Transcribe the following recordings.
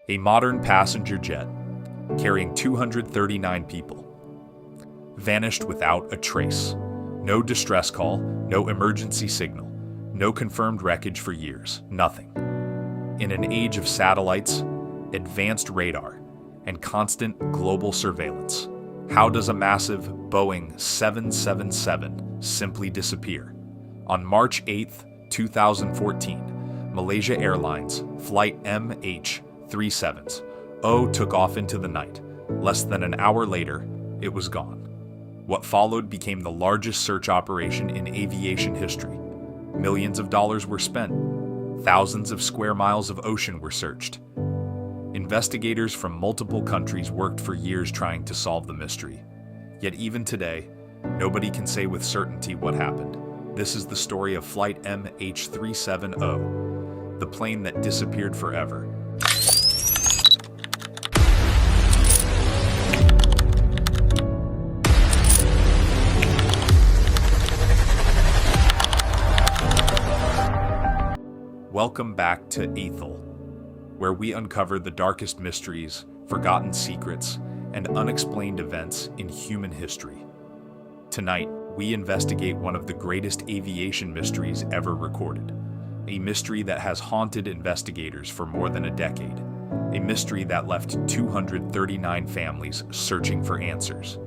A modern passenger jet carrying 239 people vanished without a trace. No distress call, no emergency signal, no confirmed wreckage for years, nothing. In an age of satellites, advanced radar, and constant global surveillance, how does a massive Boeing 777 simply disappear? On March 8, 2014, Malaysia Airlines Flight MH370 took off into the night. Less than an hour later, it was gone. What followed became the largest search operation in aviation history. Millions of dollars were spent. Thousands of square miles of ocean were searched. Investigators from multiple countries worked for years trying to solve the mystery. Yet even today, nobody can say with certainty what happened. This is the story of Flight MH370, the plane that disappeared forever. Welcome back to Ethel, where we uncover the darkest mysteries, forgotten secrets, and unexplained events in human history. Tonight, we investigate one of the greatest aviation mysteries ever recorded, a mystery that has haunted investigators for more than a decade, a mystery that left 239 families searching for answers,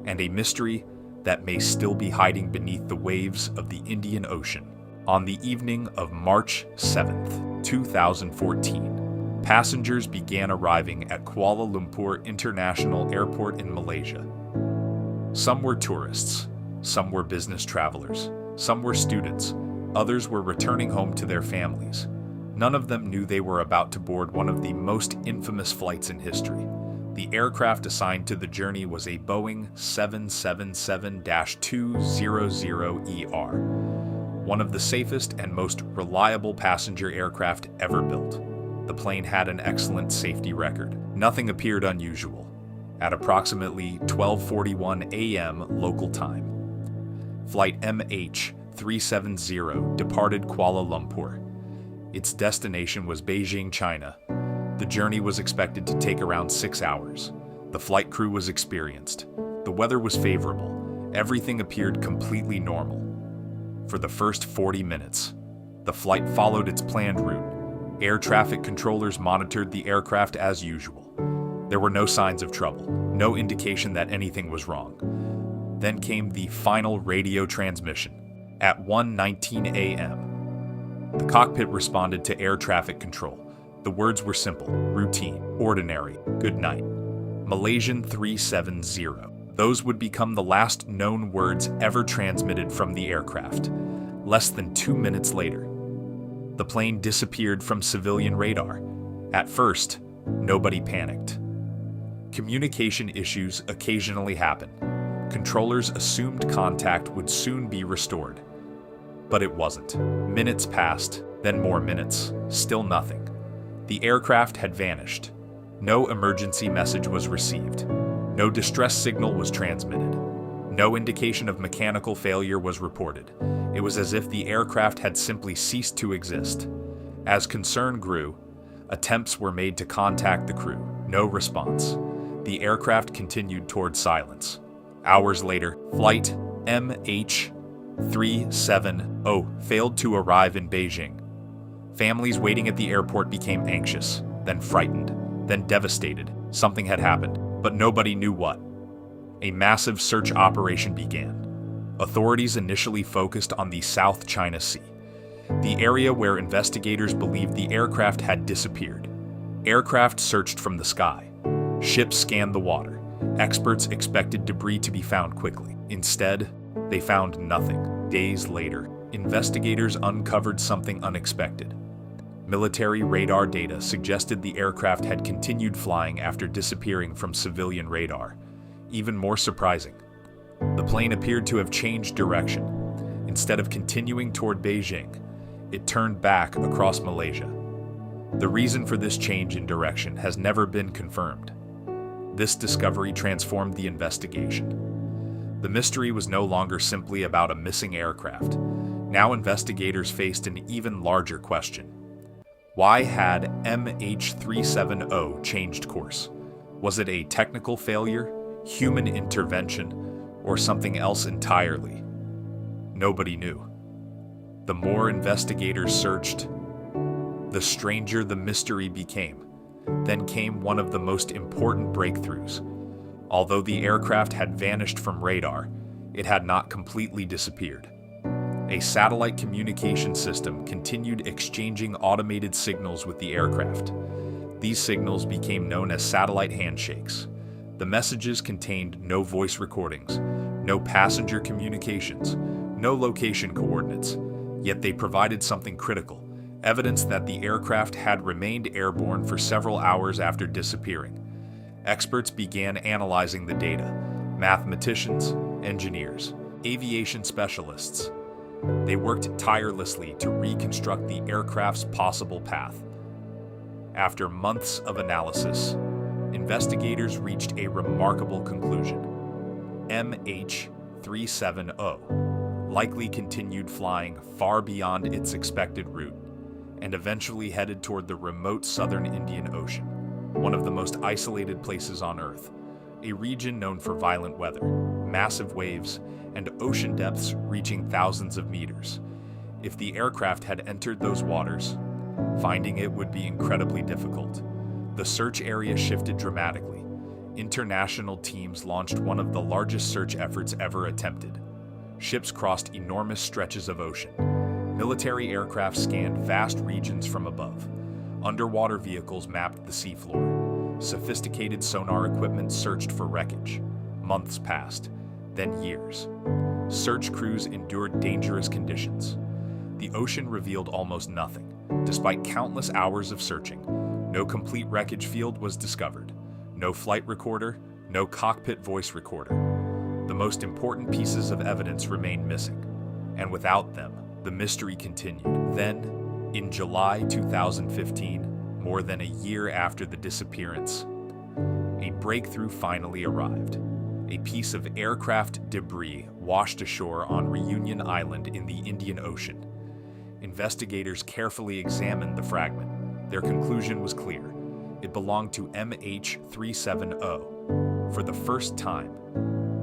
and a mystery that may still be hiding beneath the waves of the Indian Ocean. On the evening of March 7th, 2014, passengers began arriving at Kuala Lumpur International Airport in Malaysia. Some were tourists, some were business travelers, some were students, others were returning home to their families. None of them knew they were about to board one of the most infamous flights in history. The aircraft assigned to the journey was a Boeing 777-200ER. One of the safest and most reliable passenger aircraft ever built. The plane had an excellent safety record. Nothing appeared unusual. At approximately 12:41 a.m. local time, Flight MH370 departed Kuala Lumpur. Its destination was Beijing, China. The journey was expected to take around 6 hours. The flight crew was experienced. The weather was favorable. Everything appeared completely normal. For the first 40 minutes, the flight followed its planned route. Air traffic controllers monitored the aircraft as usual. There were no signs of trouble, no indication that anything was wrong. Then came the final radio transmission. At 1:19 a.m., the cockpit responded to air traffic control. The words were simple, routine, ordinary, good night. Malaysian 370. Those would become the last known words ever transmitted from the aircraft. Less than 2 minutes later, the plane disappeared from civilian radar. At first, nobody panicked. Communication issues occasionally happen. Controllers assumed contact would soon be restored. But it wasn't. Minutes passed, then more minutes, still nothing. The aircraft had vanished. No emergency message was received. No distress signal was transmitted. No indication of mechanical failure was reported. It was as if the aircraft had simply ceased to exist. As concern grew, attempts were made to contact the crew. No response. The aircraft continued toward silence. Hours later, Flight MH370 failed to arrive in Beijing. Families waiting at the airport became anxious, then frightened, then devastated. Something had happened, but nobody knew what. A massive search operation began. Authorities initially focused on the South China Sea, the area where investigators believed the aircraft had disappeared. Aircraft searched from the sky. Ships scanned the water. Experts expected debris to be found quickly. Instead, they found nothing. Days later, investigators uncovered something unexpected. Military radar data suggested the aircraft had continued flying after disappearing from civilian radar. Even more surprising, the plane appeared to have changed direction. Instead of continuing toward Beijing, it turned back across Malaysia. The reason for this change in direction has never been confirmed. This discovery transformed the investigation. The mystery was no longer simply about a missing aircraft. Now investigators faced an even larger question. Why had MH370 changed course? Was it a technical failure, human intervention, or something else entirely? Nobody knew. The more investigators searched, the stranger the mystery became. Then came one of the most important breakthroughs. Although the aircraft had vanished from radar, it had not completely disappeared. A satellite communication system continued exchanging automated signals with the aircraft. These signals became known as satellite handshakes. The messages contained no voice recordings, no passenger communications, no location coordinates, yet they provided something critical, evidence that the aircraft had remained airborne for several hours after disappearing. Experts began analyzing the data: mathematicians, engineers, aviation specialists. They worked tirelessly to reconstruct the aircraft's possible path. After months of analysis, investigators reached a remarkable conclusion. MH370 likely continued flying far beyond its expected route and eventually headed toward the remote southern Indian Ocean, one of the most isolated places on Earth, a region known for violent weather, massive waves, and ocean depths reaching thousands of meters. If the aircraft had entered those waters, finding it would be incredibly difficult. The search area shifted dramatically. International teams launched one of the largest search efforts ever attempted. Ships crossed enormous stretches of ocean. Military aircraft scanned vast regions from above. Underwater vehicles mapped the seafloor. Sophisticated sonar equipment searched for wreckage. Months passed, then years. Search crews endured dangerous conditions. The ocean revealed almost nothing. Despite countless hours of searching, no complete wreckage field was discovered. No flight recorder, no cockpit voice recorder. The most important pieces of evidence remained missing, and without them, the mystery continued. Then, in July 2015, more than a year after the disappearance, a breakthrough finally arrived. A piece of aircraft debris washed ashore on Reunion Island in the Indian Ocean. Investigators carefully examined the fragment. Their conclusion was clear. It belonged to MH370. For the first time,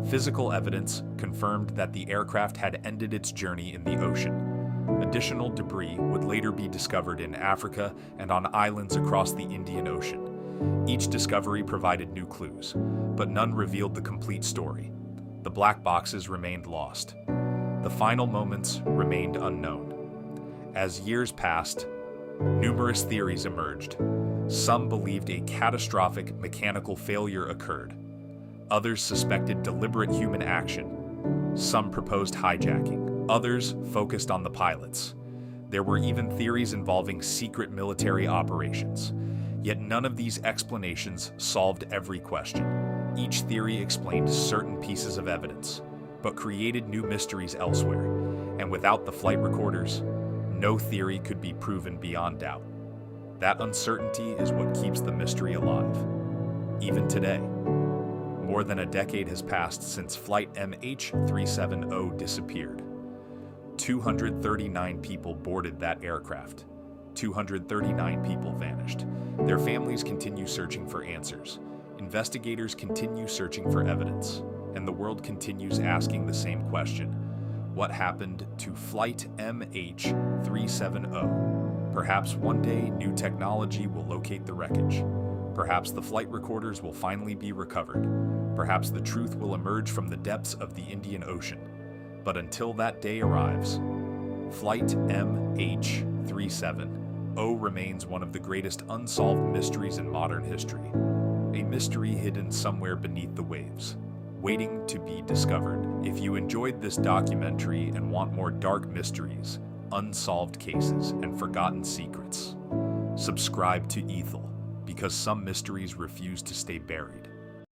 physical evidence confirmed that the aircraft had ended its journey in the ocean. Additional debris would later be discovered in Africa and on islands across the Indian Ocean. Each discovery provided new clues, but none revealed the complete story. The black boxes remained lost. The final moments remained unknown. As years passed, numerous theories emerged. Some believed a catastrophic mechanical failure occurred. Others suspected deliberate human action. Some proposed hijacking. Others focused on the pilots. There were even theories involving secret military operations. Yet none of these explanations solved every question. Each theory explained certain pieces of evidence, but created new mysteries elsewhere. And without the flight recorders, no theory could be proven beyond doubt. That uncertainty is what keeps the mystery alive. Even today, more than a decade has passed since Flight MH370 disappeared. 239 people boarded that aircraft. 239 people vanished. Their families continue searching for answers. Investigators continue searching for evidence. And the world continues asking the same question. What happened to Flight MH370? Perhaps one day new technology will locate the wreckage. Perhaps the flight recorders will finally be recovered. Perhaps the truth will emerge from the depths of the Indian Ocean. But until that day arrives, Flight MH370 remains one of the greatest unsolved mysteries in modern history. A mystery hidden somewhere beneath the waves, waiting to be discovered. If you enjoyed this documentary and want more dark mysteries, unsolved cases, and forgotten secrets, subscribe to Ethel, because some mysteries refuse to stay buried.